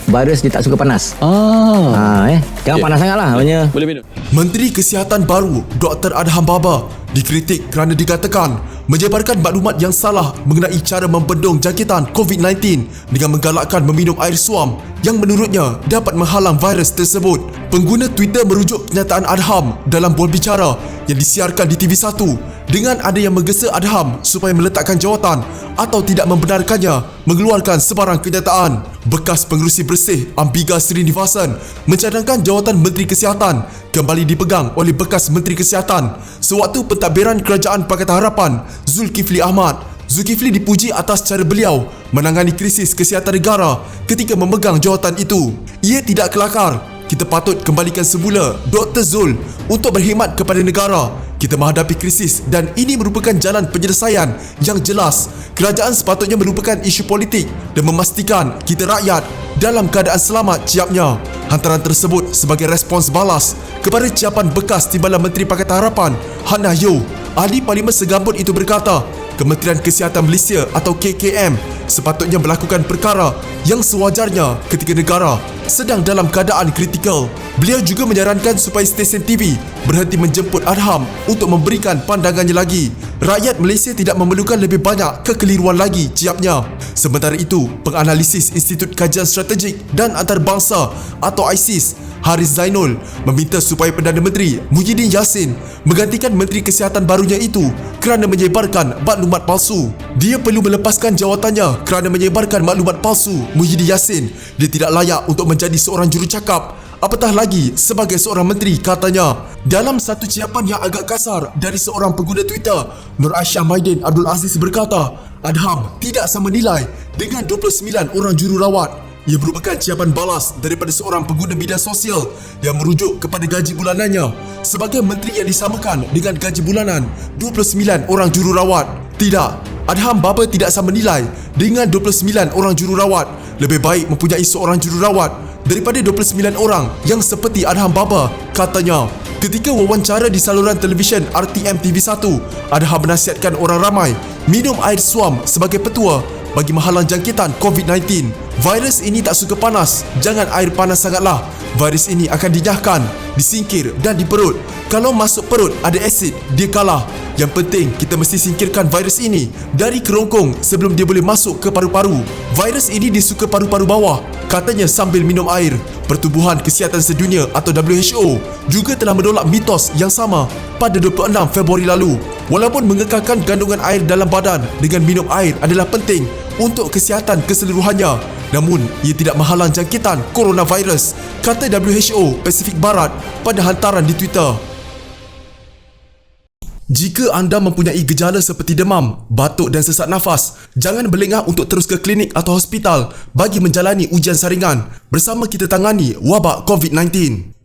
Virus dia tak suka panas. Jangan panas sangat lah. Boleh minum. Menteri Kesihatan baru Dr. Adham Baba dikritik kerana dikatakan menyebarkan maklumat yang salah mengenai cara membendung jangkitan COVID-19 dengan menggalakkan meminum air suam yang menurutnya dapat menghalang virus tersebut. Pengguna Twitter merujuk kenyataan Adham dalam Bold Bicara yang disiarkan di TV1 dengan ada yang menggesa Adham supaya meletakkan jawatan atau tidak membenarkannya mengeluarkan sebarang kenyataan. Bekas pengerusi bersih Ambiga Srinivasan mencadangkan jawatan Menteri Kesihatan kembali dipegang oleh bekas Menteri Kesihatan sewaktu pentadbiran Kerajaan Pakatan Harapan Zulkifli Ahmad. Zulkifli dipuji atas cara beliau menangani krisis kesihatan negara ketika memegang jawatan itu. Ia tidak kelakar. Kita patut kembalikan semula Dr. Zul untuk berkhidmat kepada negara. Kita menghadapi krisis dan ini merupakan jalan penyelesaian yang jelas. Kerajaan sepatutnya melupakan isu politik dan memastikan kita rakyat dalam keadaan selamat, ciapnya. Hantaran tersebut sebagai respons balas kepada ciapan bekas Timbalan Menteri Pakatan Harapan Hannah Yeoh. Ahli Parlimen Segambut itu berkata, Kementerian Kesihatan Malaysia atau KKM sepatutnya melakukan perkara yang sewajarnya ketika negara sedang dalam keadaan kritikal. Beliau juga menyarankan supaya stesen TV berhenti menjemput Adham untuk memberikan pandangannya lagi. Rakyat Malaysia tidak memerlukan lebih banyak kekeliruan lagi, ciapnya. Sementara itu, penganalisis Institut Kajian Strategik dan Antarabangsa atau ISIS Haris Zainul meminta supaya Perdana Menteri Muhyiddin Yassin menggantikan Menteri Kesihatan barunya itu kerana menyebarkan maklumat palsu. Dia perlu melepaskan jawatannya kerana menyebarkan maklumat palsu. Muhyiddin Yassin, dia tidak layak untuk menjadi seorang jurucakap, apatah lagi sebagai seorang menteri, katanya. Dalam satu ciapan yang agak kasar dari seorang pengguna Twitter, Nur Aisyah Maidin Abdul Aziz berkata, Adham tidak sama nilai dengan 29 orang jururawat. Ia merupakan ciapan balas daripada seorang pengguna media sosial yang merujuk kepada gaji bulanannya sebagai menteri yang disamakan dengan gaji bulanan 29 orang jururawat. Tidak, Adham Baba tidak sama nilai dengan 29 orang jururawat. Lebih baik mempunyai seorang jururawat daripada 29 orang yang seperti Adham Baba, katanya. Ketika wawancara di saluran televisyen RTM TV1, Adham menasihatkan orang ramai minum air suam sebagai petua bagi menghalang jangkitan COVID-19. Virus ini tak suka panas, jangan air panas sangatlah. Virus ini akan dinyahkan, disingkir dan di perut. Kalau masuk perut ada asid, dia kalah. Yang penting kita mesti singkirkan virus ini dari kerongkong sebelum dia boleh masuk ke paru-paru. Virus ini disuka paru-paru bawah, katanya sambil minum air. Pertubuhan Kesihatan Sedunia atau WHO juga telah menolak mitos yang sama pada 26 Februari lalu. Walaupun mengekalkan kandungan air dalam badan dengan minum air adalah penting untuk kesihatan keseluruhannya, namun ia tidak menghalang jangkitan coronavirus, kata WHO Pasifik Barat pada hantaran di Twitter. Jika anda mempunyai gejala seperti demam, batuk dan sesak nafas, jangan berlengah untuk terus ke klinik atau hospital bagi menjalani ujian saringan. Bersama kita tangani wabak COVID-19.